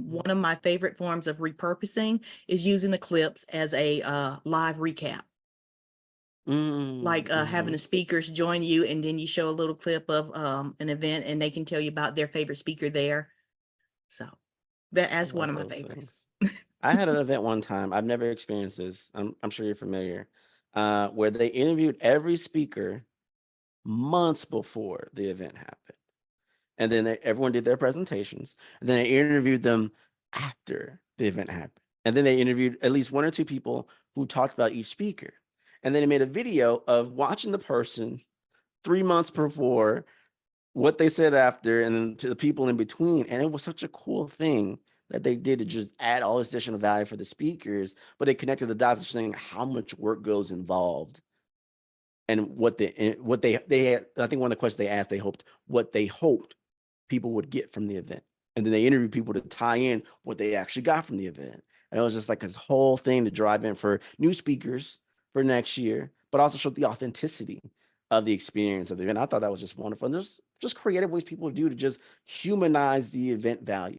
One of my favorite forms of repurposing is using the clips as a live recap. Like having the speakers join you, and then you show a little clip of an event, and they can tell you about their favorite speaker there. So that's one of my favorites. I had an event one time. I've never experienced this. I'm sure you're familiar, where they interviewed every speaker months before the event happened, and then everyone did their presentations, and then they interviewed them after the event happened, and then they interviewed at least one or two people who talked about each speaker, and then they made a video of watching the person 3 months before, what they said after, and then to the people in between. And it was such a cool thing that they did to just add all this additional value for the speakers, but they connected the dots of saying how much work goes involved and what they had. I think one of the questions they asked, what they hoped people would get from the event. And then they interviewed people to tie in what they actually got from the event. And it was just like this whole thing to drive in for new speakers for next year, but also showed the authenticity of the experience of the event. I thought that was just wonderful. And there's just creative ways people do to just humanize the event value.